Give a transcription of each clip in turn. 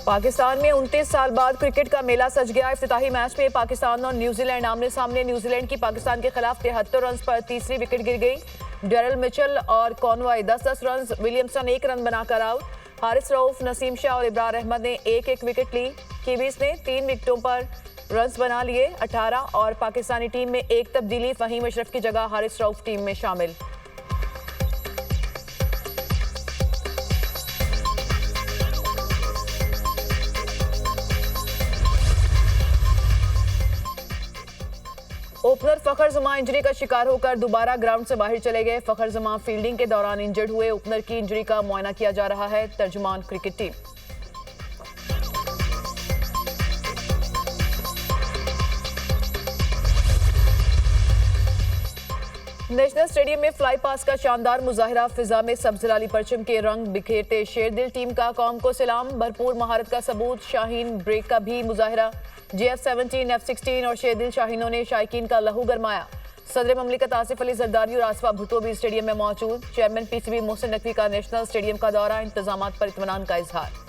पाकिस्तान में 29 साल बाद क्रिकेट का मेला सज गया। इफ्तिताही मैच में पाकिस्तान और न्यूजीलैंड आमने सामने। न्यूजीलैंड की पाकिस्तान के खिलाफ 73 रन पर तीसरी विकेट गिर गई। डेरिल मिचेल और कॉनवॉय 10-10 रन, विलियमसन 1 रन बनाकर आउट। हारिस रऊफ, नसीम शाह और इब्रार अहमद ने एक एक विकेट ली। कीवीज ने 3 विकेटों पर रन बना लिए 18 और पाकिस्तानी टीम में एक तब्दीली, फहीम अशरफ की जगह हारिस रऊफ टीम में शामिल। ओपनर फखर जमां इंजरी का शिकार होकर दोबारा ग्राउंड से बाहर चले गए। फखर जमां फील्डिंग के दौरान इंजर्ड हुए। ओपनर की इंजरी का मुआयना किया जा रहा है। तर्जुमान क्रिकेट टीम। नेशनल स्टेडियम में फ्लाई पास का शानदार मुजाहिरा। फिजा में सब्ज-लाली परचम के रंग बिखेरते शेरदिल टीम का कौम को सलाम। भरपूर महारत का सबूत, शाहीन ब्रेक का भी मुजाहिरा। JF-17, F-16 और शेरदिल शाहीनों ने शायकीन का लहू गरमाया। सदर ममलिकत आसिफ अली जरदारी और आसफा भुट्टो भी स्टेडियम में मौजूद। चेयरमैन PCB मोहसिन नकवी का नेशनल स्टेडियम का दौरा, इंतजामात पर इत्मीनान का इजहार।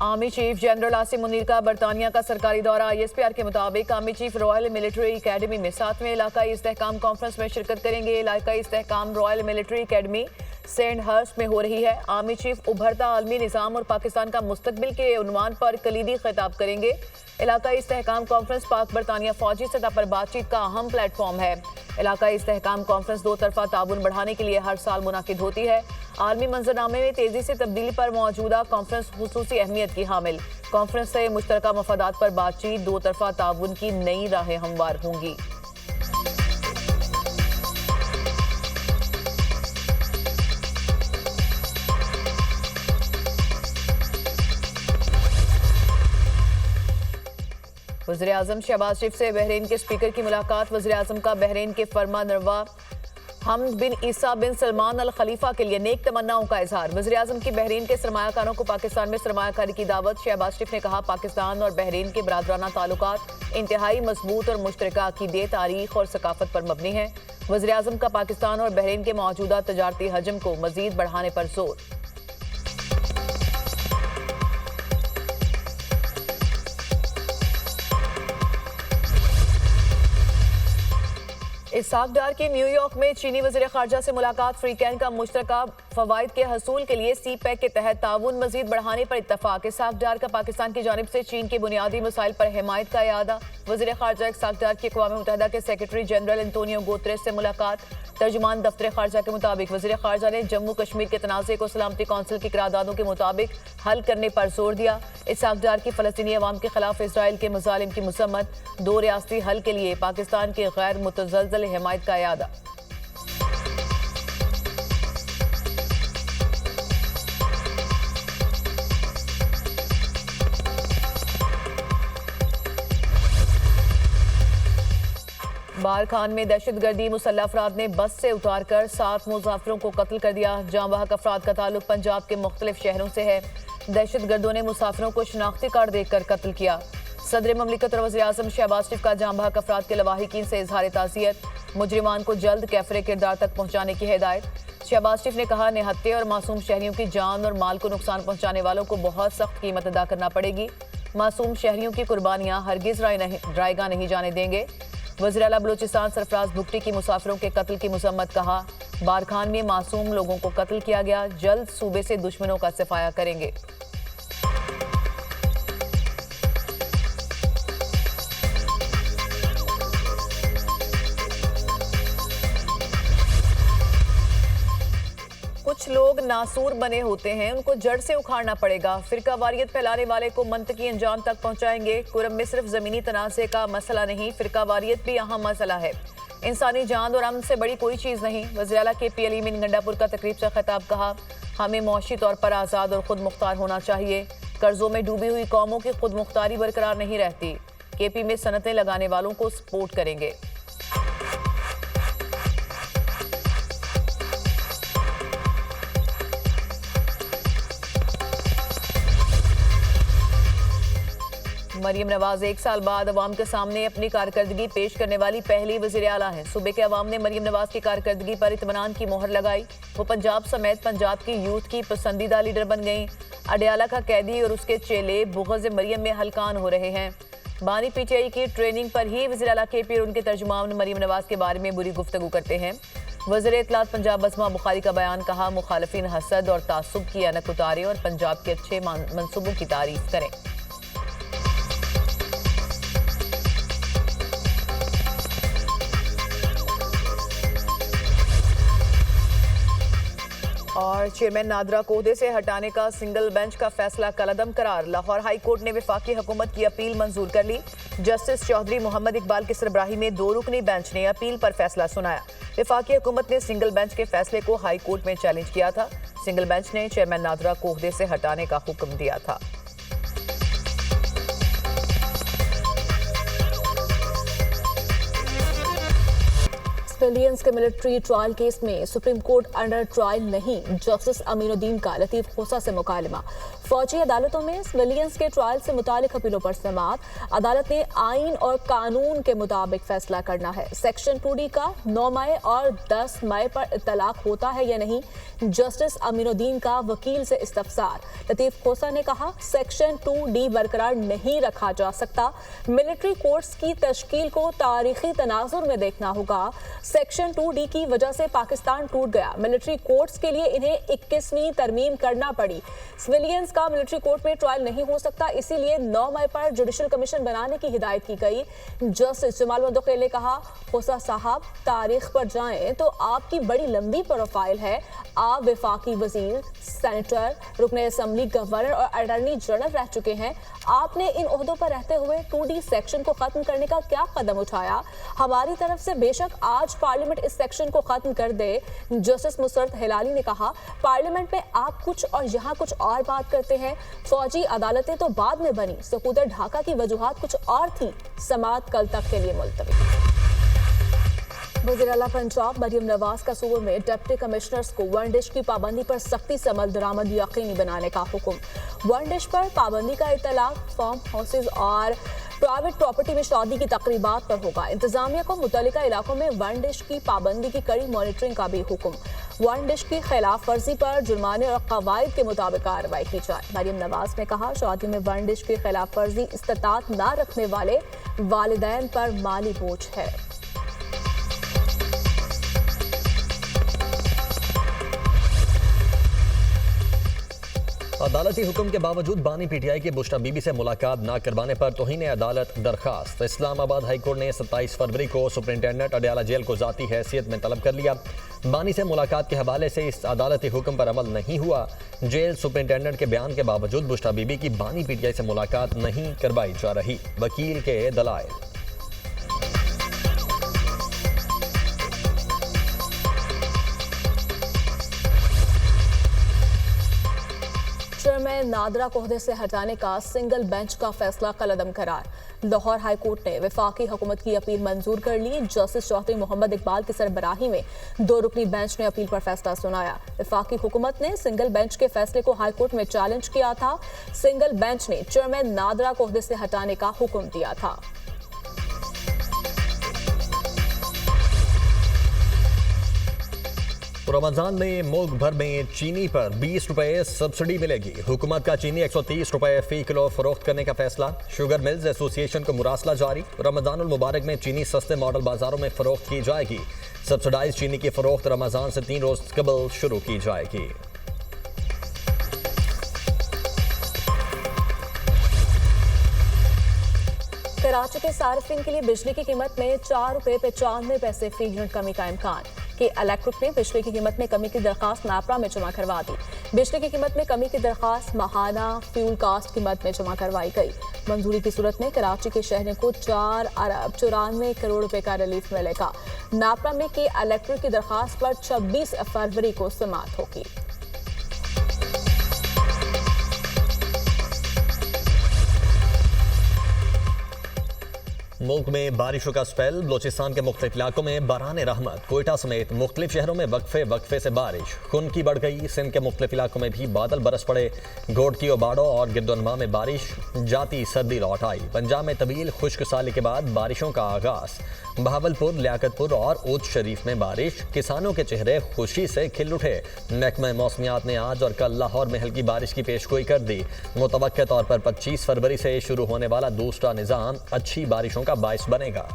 Army chief general Asim Munir का बरतानिया का सरकारी दौरा। ISPR के मुताबिक army chief royal military academy में 7वें इलाकाई इस्तेहकाम कॉन्फ्रेंस में शिरकत करेंगे। इलाकाई इस्तेहकाम रॉयल मिलिट्री एकेडमी सेंडहर्स्ट में हो रही है। आर्मी चीफ उभरता आलमी निज़ाम और पाकिस्तान का मुस्तकबिल के उन्वान पर कलीदी खिताब करेंगे। इलाकाई इस्तेहकाम कॉन्फ्रेंस पाक बरतानिया फौजी सतह पर बातचीत का अहम प्लेटफॉर्म है। इलाकाई इस्तेहकाम कॉन्फ्रेंस दो तरफा ताउन बढ़ाने के लिए हर साल मुनाकिद होती है। आलमी मंजरनामे में तेजी से तब्दीली पर मौजूदा कॉन्फ्रेंस खुसूसी अहमियत की हामिल। कॉन्फ्रेंस से मुश्तरका मफादात पर बातचीत, दो तरफा ताउन की नई राहें हमवार होंगी। वज़ीर-ए-आज़म शहबाज शरीफ से बहरीन के स्पीकर की मुलाकात। वज़ीर-ए-आज़म का बहरीन के फरमा-नरवा हमद बिन ईसा बिन सलमान अल खलीफा के लिए नेक तमन्नाओं का इजहार। वज़ीर-ए-आज़म की बहरीन के सरमायाकारों को पाकिस्तान में सरमायाकारी की दावत। शहबाज शरीफ ने कहा, पाकिस्तान और बहरीन के बरादराना ताल्लुकात इंतहाई मजबूत और मुश्तरका अकीदे, तारीख और सकाफत पर मबनी है। वज़ीर-ए-आज़म का पाकिस्तान और बहरीन के मौजूदा तजारती हजम को मजीद बढ़ाने पर जोर। इसहाक डार की न्यूयॉर्क में चीनी वज़ीर ख़ारजा से मुलाकात। फ्री कैन का मुश्तरका फ़वाइद के हसूल के लिए CPEC के तहत ताउन मजीद बढ़ाने पर इत्तफाक। इसहाक डार का पाकिस्तान की जानिब से चीन के बुनियादी मसाइल पर हिमायत का इरादा। वज़ीर ख़ारजा इसहाक डार की अक़वाम मुत्तहिदा के सेक्रेटरी जनरल एंटोनियो गुतेरेस से मुलाकात। तर्जुमान दफ्तर ख़ारजा के मुताबिक वज़ीर ख़ारजा ने जम्मू कश्मीर के तनाज़े को सलामती कौंसिल की करारदादों के मुताबिक हल करने पर जोर दिया। इसहाक डार की फ़लस्तीनी अवाम के खिलाफ इसराइल के मज़ालिम की मज़म्मत। दो रियासती हल के लिए पाकिस्तान की गैर मुतज़लज़ल हिमायत का इरादा। बारखान में दहशतगर्दी, मुसल्लह अफराद ने बस से उतारकर 7 मुसाफिरों को कत्ल कर दिया। जांबाहक अफराद का ताल्लुक पंजाब के मुख्तलिफ शहरों से है। दहशतगर्दों ने मुसाफिरों को शनाख्ती कार्ड देकर कत्ल किया। सदर ममलिकत और वज़ीर-ए-आज़म शहबाज शरीफ का जांबाहक अफराद के लवाहिकीन से इजहार ताज़ियत। मुजरिमान को जल्द कैफरे किरदार तक पहुँचाने की हिदायत। शहबाज शरीफ ने कहा, निहत्थे और मासूम शहरियों की जान और माल को नुकसान पहुँचाने वालों को बहुत सख्त कीमत अदा करना पड़ेगी। मासूम शहरियों की कुर्बानियाँ हरगिज़ रायगा नहीं जाने देंगे। वज़ीर आला बलूचिस्तान सरफराज भुट्टी की मुसाफिरों के कत्ल की मजम्मत। कहा, बारखान में मासूम लोगों को कत्ल किया गया, जल्द सूबे से दुश्मनों का सफाया करेंगे। कुछ लोग नासूर बने होते हैं, उनको जड़ से उखाड़ना पड़ेगा। फिरका वारियत फैलाने वाले को मंतकी अंजाम तक पहुंचाएंगे। कुरम में सिर्फ जमीनी तनाज़े का मसला नहीं, फिरका वारियत भी अहम मसला है। इंसानी जान और अमन से बड़ी कोई चीज़ नहीं। वज़ीर आला KP अली मीन गंडापुर का तकरीब से खिताब। कहा, हमें मौशी तौर पर आज़ाद और खुद मुख्तार होना चाहिए। कर्जों में डूबी हुई कौमों की खुद मुख्तारी बरकरार नहीं रहती। KP में सनतें लगाने वालों को सपोर्ट करेंगे। मरियम नवाज 1 साल बाद अवाम के सामने अपनी कारकर्दगी पेश करने वाली पहली वज़ीर आला हैं। सूबे के अवाम ने मरियम नवाज की कारकर्दगी पर इत्मीनान की मोहर लगाई। वो पंजाब समेत पंजाब की यूथ की पसंदीदा लीडर बन गई। अडयाला का कैदी और उसके चेले बुग़्ज़ मरियम में हलकान हो रहे हैं। बानी पीटीआई की ट्रेनिंग पर ही वज़ीर आला KP और उनके तर्जुमान मरियम नवाज के बारे में बुरी गुफ्तगू करते हैं। वज़ीर इत्तलात पंजाब अज़मा बुखारी का बयान, कहा मुखालिफिन हसद और तासुब की अनक उतारें और पंजाब के अच्छे मंसूबों की तारीफ करें। और चेयरमैन नादरा को ओहदे से हटाने का सिंगल बेंच का फैसला कलअदम करार। लाहौर हाई कोर्ट ने वफाकी हुकूमत की अपील मंजूर कर ली। जस्टिस चौधरी मोहम्मद इकबाल की सरबराही में 2 रुकनी बेंच ने अपील पर फैसला सुनाया। वफाकी हुकूमत ने सिंगल बेंच के फैसले को हाई कोर्ट में चैलेंज किया था। सिंगल बेंच ने चेयरमैन नादरा को ओहदे से हटाने का हुक्म दिया था। सिविलियंस के मिलिट्री ट्रायल केस में सुप्रीम कोर्ट अंडर ट्रायल नहीं, जस्टिस अमीनुद्दीन का लतीफ खोसा से मुकालमा। फौजी अदालतों में सिविलियंस के ट्रायल से मुतालिक अपीलों पर समाअत। अदालत ने आइन और कानून के मुताबिक फैसला करना है। सेक्शन 2D का 9 मई और 10 मई पर इतलाक होता है या नहीं, जस्टिस अमीनुद्दीन का वकील से इस्तफसार। लतीफ खोसा ने कहा सेक्शन 2D बरकरार नहीं रखा जा सकता। मिलिट्री कोर्ट्स की तश्कील को तारीखी तनाजुर में देखना होगा। सेक्शन 2D की वजह से पाकिस्तान टूट गया। मिलिट्री कोर्ट्स के लिए इन्हें 21वीं तरमीम करना पड़ी। सिविलियंस का मिलिट्री कोर्ट में ट्रायल नहीं हो सकता, इसीलिए 9 मई पर जुडिशल कमीशन बनाने की हिदायत की गई। जस्टिस जमाल बंदोखेल ने कहा खोसा साहब तारीख पर जाएं तो आपकी बड़ी लंबी प्रोफाइल है। आप वफाकी वजीर, सेनेटर, रुकने असम्बली, गवर्नर और अटॉर्नी जनरल रह चुके हैं। आपने इन ओहदों पर रहते हुए 2D सेक्शन को खत्म करने का क्या कदम उठाया? हमारी तरफ से बेशक आज पार्लियामेंट इस सेक्शन को खत्म कर दे। जस्टिस मुसर्रत हिलाली ने कहा पार्लियामेंट में आप कुछ और यहाँ कुछ और बात करते हैं। फौजी अदालतें तो बाद में बनी, सकूत ढाका की वजूहात कुछ और थी। समाअत कल तक के लिए मुलतवी। वज़ीर आला पंजाब मरियम नवाज का सूबे में डिप्टी कमिश्नर्स को वन डिश की पाबंदी पर सख्ती से अमल दरामद यकीनी बनाने का हुक्म। वन डिश पर पाबंदी का इतलाक फार्म हाउसेज और प्राइवेट प्रॉपर्टी में शादी की तकरीबात पर होगा। इंतजामिया को मुतल्लिका इलाकों में वन डिश की पाबंदी की कड़ी मॉनिटरिंग का भी हुक्म। वन डिश की खिलाफ वर्जी पर जुर्माने और कवायद के मुताबिक कार्रवाई की जाए। मरियम नवाज ने कहा शादी में वन डिश की खिलाफ वर्जी इस्तात न रखने वाले वालिदैन पर माली बोझ है। अदालती हुक्म के बावजूद बानी पीटीआई की बुशरा बीबी से मुलाकात न करवाने पर तौहीन अदालत दरखास्त। इस्लामाबाद हाई कोर्ट ने 27 फरवरी को सुपरिंटेंडेंट अडयाला जेल को जाती हैसियत में तलब कर लिया। बानी से मुलाकात के हवाले से इस अदालती हुक्म पर अमल नहीं हुआ। जेल सुपरिंटेंडेंट के बयान के बावजूद बुशरा बीबी की बानी पीटीआई से मुलाकात नहीं करवाई जा रही। वकील के दलाइल। चेयरमैन नादरा को ओहदे से हटाने का सिंगल बेंच का फैसला कलअदम करार। लाहौर हाई कोर्ट ने वफाकी हुकूमत की अपील मंजूर कर ली। जस्टिस चौधरी मोहम्मद इकबाल की सरबराही में 2 रुकनी बेंच ने अपील पर फैसला सुनाया। वफाकी हुकूमत ने सिंगल बेंच के फैसले को हाई कोर्ट में चैलेंज किया था। सिंगल बेंच ने चेयरमैन नादरा को ओहदे से हटाने का हुक्म दिया था। रमजान में मुल्क भर में चीनी पर 20 रुपए सब्सिडी मिलेगी। हुकूमत का चीनी 130 रुपए फी किलो फरोख्त करने का फैसला। शुगर मिल्स एसोसिएशन को मुरासला जारी। रमजानुल मुबारक में चीनी सस्ते मॉडल बाजारों में फरोख्त की जाएगी। सब्सिडाइज चीनी की फरोख्त रमजान से 3 रोज कबल शुरू की जाएगी। कराची के सार्फिन के लिए बिजली की कीमत में 4 रुपए 95 पैसे फी यूनिट कमी का इम्कान। कि इलेक्ट्रिक ने बिजली की कीमत में कमी की दरखास्त नापरा में जमा करवा दी। बिजली की कीमत में कमी की दरखास्त माहाना फ्यूल कास्ट कीमत में जमा करवाई गई। मंजूरी की सूरत में कराची के शहरों को 4 अरब 94 करोड़ रुपए का रिलीफ मिलेगा। नापरा में के इलेक्ट्रिक की दरखास्त पर 26 फरवरी को समाअत होगी। मुल्क में बारिशों का स्पेल। बलोचिस्तान के मुख्तलिफ इलाकों में बारान रहमत। कोयटा समेत मुख्तलिफ शहरों में वक्फे से बारिश। खुनकी बढ़ गई। सिंध के मुख्तलिफ इलाकों में भी बादल बरस पड़े। घोटकी और बाड़ो और गिरदोनवा में बारिश। जाती सर्दी लौट आई। पंजाब में तवील खुश्क साली के बाद बारिशों का आगाज। बहावलपुर, लियाकतपुर और ऊद शरीफ में बारिश। किसानों के चेहरे खुशी से खिल उठे। महकमा मौसमियात ने आज और कल लाहौर में हल्की बारिश की पेशगोई कर दी। मुतवक्किल तौर पर 25 फरवरी से शुरू होने वाला दूसरा निज़ाम अच्छी बारिशों का बाइस बनेगा।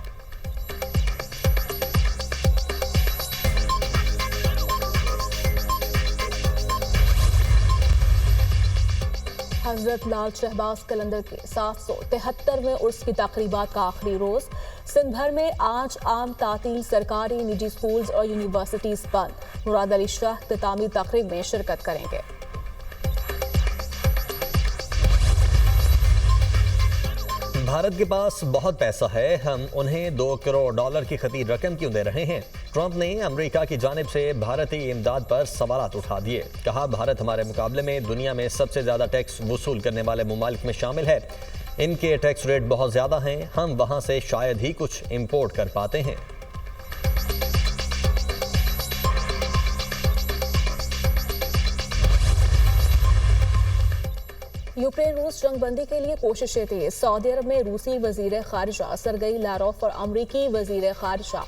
हजरत लाल शहबाज कलंदर के 773वें उर्स की तकरीबात का आखिरी रोज। सिंध भर में आज आम तातील, सरकारी निजी स्कूल्स और यूनिवर्सिटीज बंद। मुराद अली शाह इख्तितामी तकरीब में शिरकत करेंगे। भारत के पास बहुत पैसा है, हम उन्हें $2 करोड़ की खतीर रकम क्यों दे रहे हैं? ट्रंप ने अमेरिका की जानिब से भारतीय इमदाद पर सवालात उठा दिए। कहा, भारत हमारे मुकाबले में दुनिया में सबसे ज्यादा टैक्स वसूल करने वाले मुमालिक में शामिल है। इनके टैक्स रेट बहुत ज्यादा हैं, हम वहां से शायद ही कुछ इंपोर्ट कर पाते हैं। यूक्रेन रूस जंगबंदी के लिए कोशिशें तेज। सऊदी अरब में रूसी वजीर खारिजा सरगई लारोफ और अमरीकी वजीर खारिजा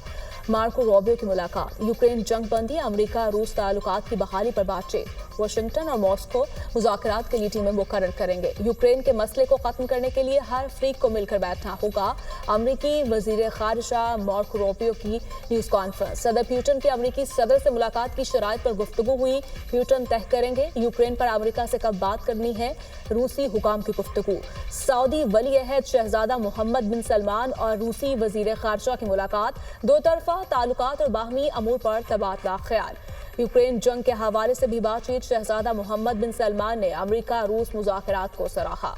मार्को रूबियो की मुलाकात। यूक्रेन जंगबंदी, अमरीका रूस ताल्लुकात की बहाली पर बातचीत। वाशिंगटन और मॉस्को मुज़ाकरात के लिए टीमें मुकर्रर करेंगे। यूक्रेन के मसले को खत्म करने के लिए हर फ्रीक को मिलकर बैठना होगा। अमरीकी वजीर खारिजा मार्को रूबियो की न्यूज़ कॉन्फ्रेंस। सदर पुतिन की अमरीकी सदर से मुलाकात की शराइत पर गुफ्तगू हुई। पुतिन तय करेंगे यूक्रेन पर अमरीका से कब बात करनी है। रूसी हुकाम की गुफ्तगू। सऊदी वली अहद शहजादा मोहम्मद बिन सलमान और रूसी वजीर खारिजा की मुलाकात। दो तरफा ताल्लुकात और बाहमी अमूर पर तबादला ख्याल। यूक्रेन जंग के हवाले से भी बातचीत। शहजादा मोहम्मद बिन सलमान ने अमरीका रूस मुज़ाकरात को सराहा।